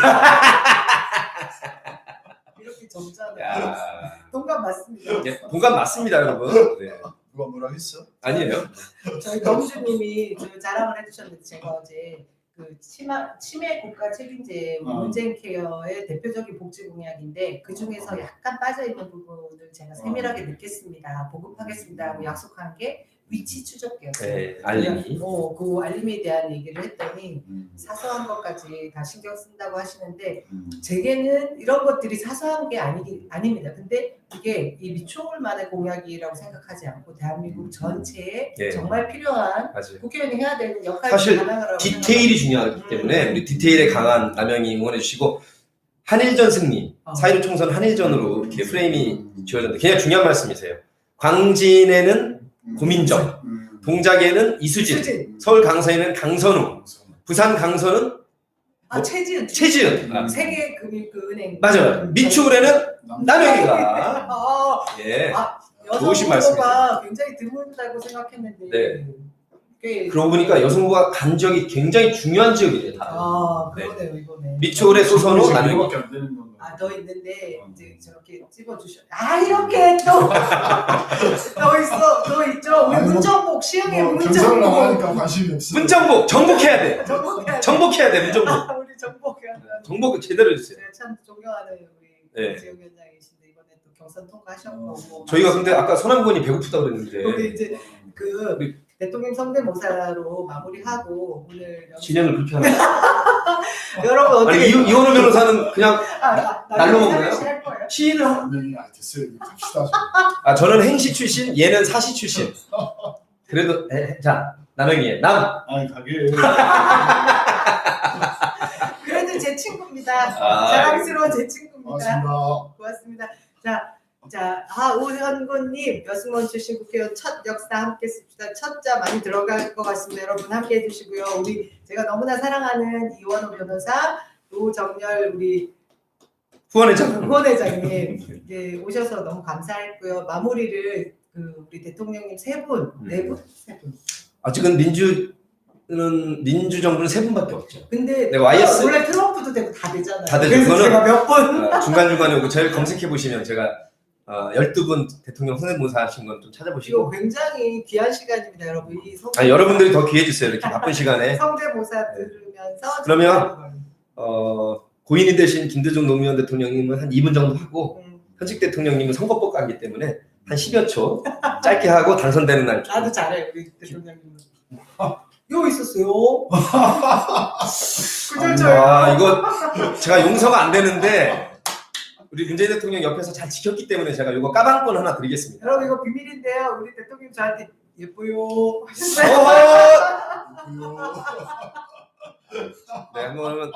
이렇게 점잖아요. 야, 동감 맞습니다. 네, 동감 맞습니다, 여러분. 네. 누가 뭐라 했어? 아니에요. 저희 경주님이 저 자랑을 해주셨는데 제가 어제 그 치매 국가 책임제 문재인 케어의 대표적인 복지 공약인데 그 중에서 약간 빠져 있는 부분을 제가 세밀하게 느꼈습니다. 보급하겠습니다 하고 약속한 게 위치 추적기였어요. 네, 알림이. 그 알림에 대한 얘기를 했더니 사소한 것까지 다 신경 쓴다고 하시는데 제게는 이런 것들이 사소한 게 아닙니다. 근데 이게 이 미추홀만의 공약이라고 생각하지 않고 대한민국 전체에 네. 정말 필요한 맞아요. 국회의원이 해야 되는 역할을 사실 감당하라고 디테일이 중요하기 때문에 우리 디테일에 강한 남영이 응원해 주시고 한일전 승리, 4.15 총선 한일전으로 이렇게 프레임이 지어졌는데 굉장히 중요한 말씀이세요. 광진에는 고민정, 동작에는 이수진, 서울 강서에는 강선우, 부산 강서는 최지은 최지은. 세계금융은행 맞아요. 미추홀에는 남영이가. 예. 좋으신 여성후보가 굉장히 드물다고 생각했는데 네. 꽤 그러고 보니까 여성후보가 간 지역이 굉장히 중요한 지역이에요. 다. 그러네요 이번에. 미추홀의 소선호 남영이. 남영이밖에 안 되는 건가? 더 있는데 이제 저렇게 찝어주셔. 이렇게 또 더 있죠. 우리 아니, 뭐, 문정복 시흥의 경선을 문정복. 나가니까 관심이 없어. 문정복 정복해야 돼. 정복해야 돼. 정복해야 돼. 문정복. 우리 정복해야 돼. 정복을 제대로 해주세요. 제가 참 존경하는 우리 네. 지역위원장이신데 이번에 또 경선 통과하셨고 뭐 저희가 근데 아까 손한분이 배고프다고 우리 그랬는데 이제 그 대통령 성대모사로 마무리하고 오늘 진행을 그렇게 하는 여러분 아니 어떻게 이원호 변호사는 그냥 날로 먹나요? 할 거예요? 시인을 남영이 됐어요. 갑시다. 저는 행시 출신, 얘는 사시 출신. 그래도 자 남영이의 남. 아니 가게. 그래도 제 친구입니다. 아, 자랑스러운 제 친구입니다. 고맙습니다. 고맙습니다. 오현곤님 여승원 출신 국회의원 첫 역사 함께 씁시다. 첫자 많이 들어갈 것 같습니다. 여러분 함께 해주시고요. 제가 너무나 사랑하는 이원호 변호사, 노정열 우리 후원회장님 오셔서 너무 감사했고요. 마무리를 우리 대통령님 세 분, 네 분? 아직은 민주 정부는 3분밖에 없죠. 근데 네, YS 원래 트럼프도 되고 다 되잖아요. 다 되죠. 그래서 그거는 제가 몇 분? 중간중간에 오고 저희 검색해 보시면 제가 12분 대통령 성대모사 하신 건 좀 이거 찾아보시고 굉장히 귀한 시간입니다, 여러분. 여러분들이 더 기회해 주세요. 이렇게 바쁜 시간에. 성대모사 들으면서 그러면 고인이 되신 김대중 노무현 대통령님은 한 2분 정도 하고 현직 대통령님은 선거법 가기 때문에 한 10여 초 짧게 하고 당선되는 날. 나도 잘해 우리 대통령님은. 이거 있었어요. 이거 제가 용서가 안 되는데 우리 문재인 대통령 옆에서 잘 지켰기 때문에 제가 이거 까방권 하나 드리겠습니다. 여러분 이거 비밀인데요. 우리 대통령 저한테 예뻐요. 네, 한번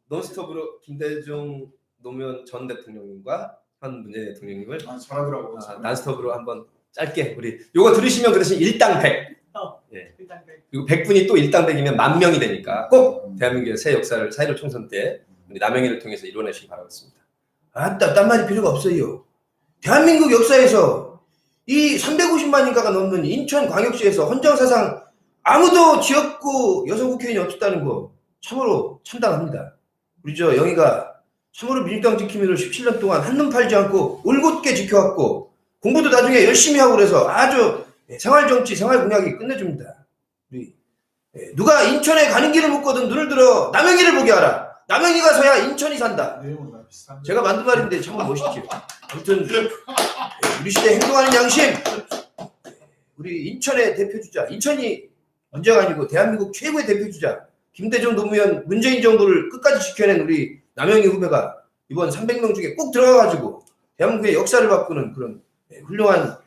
논스톱으로 김대중 노무현 전 대통령님과 현 문재인 대통령님을 잘하더라고. 난스톱으로 한번 짧게 우리 요거 들으시면 그 대신 1당 100. 예. 그리고 100분이 또 1당 100이면 10,000명이 되니까 꼭 대한민국의 새 역사를 4.15 총선 때 우리 남영이를 통해서 이뤄내시기 바라겠습니다. 딴 말이 필요가 없어요. 대한민국 역사에서 이 350만인가가 넘는 인천광역시에서 헌정사상 아무도 지역구 여성 국회의원이 없었다는 거 참으로 참담합니다. 우리 저 영희가 참으로 민주당 지킴이를 17년 동안 한눈 팔지 않고 올곧게 지켜왔고 공부도 나중에 열심히 하고 그래서 아주 생활정치, 생활공약이 끝내줍니다. 우리 누가 인천에 가는 길을 묻거든 눈을 들어 남영희를 보게 하라. 남영희가 서야 인천이 산다. 내용은 다 비슷한데. 제가 만든 말인데 참으로 멋있죠. 아무튼 우리 시대 행동하는 양심, 우리 인천의 대표주자, 인천이 문제가 아니고 대한민국 최고의 대표주자 김대중 노무현 문재인 정부를 끝까지 지켜낸 우리 남영희 후배가 이번 300명 중에 꼭 들어가가지고 대한민국의 역사를 바꾸는 그런 훌륭한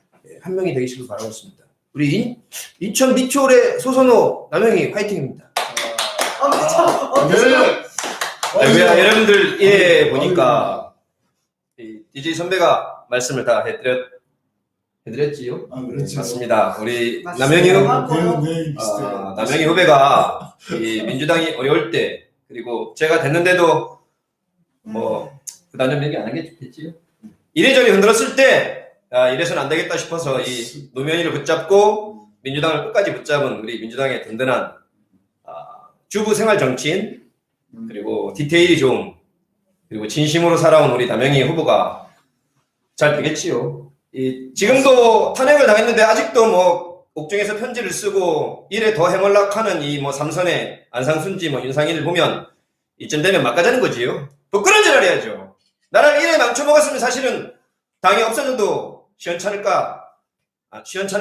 한 명이 되시길 바라겠습니다. 우리 인천 미추홀의 소선호 남영희 화이팅입니다. 네. 여러분들 예 보니까 DJ 선배가 말씀을 다 해드렸지요? 그렇죠. 맞습니다. 우리 맞습니다. 남영희 후배가 이 민주당이 어려울 때 그리고 제가 됐는데도 뭐 그다음 얘기 안 한 게 좋겠지요. 이래저래 흔들었을 때 이래서는 안 되겠다 싶어서 이 노무현이를 붙잡고 민주당을 끝까지 붙잡은 우리 민주당의 든든한 주부 생활 정치인 그리고 디테일이 좋은 그리고 진심으로 살아온 우리 남영희 후보가 잘 되겠지요. 지금도 탄핵을 당했는데 아직도 뭐 옥중에서 편지를 쓰고 이래 더 해멀락하는 이 뭐 삼선의 안상순지 뭐 윤상일을 보면 이쯤 되면 막가자는 거지요. 부끄러운 짓을 해야죠. 나라를 이래 망쳐먹었으면 사실은 당이 없어져도 시원찮을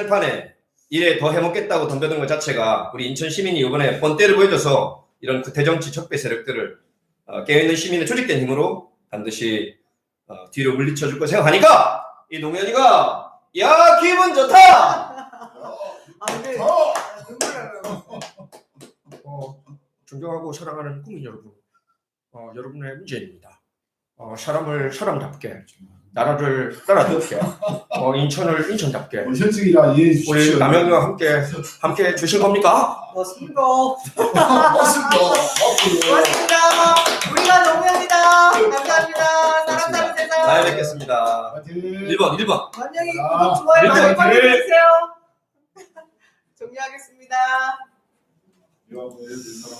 판에 이래 더 해먹겠다고 덤벼든 것 자체가 우리 인천 시민이 이번에 본때를 보여줘서 이런 구태정치 적배 세력들을 깨어있는 시민의 조직된 힘으로 반드시 뒤로 물리쳐줄 거 생각하니까 이 노무현이가 야 기분 좋다. 근데 존경하고 사랑하는 국민 여러분, 여러분의 문제입니다. 사람을 사람답게, 나라를 나라답게, 인천을 인천답게. 현직이라 이해해 주십시오. 우리 남영희와 함께 주실 겁니까? 맞습니다. 맞습니다. 우리가 노무현이다. 감사합니다. 사랑하는 세상. 잘 뵙겠습니다. 파이팅. 1번. 만약에 구독, 좋아요 많이 빨리 해주세요. 종료하겠습니다. 이거 한번 해주세요.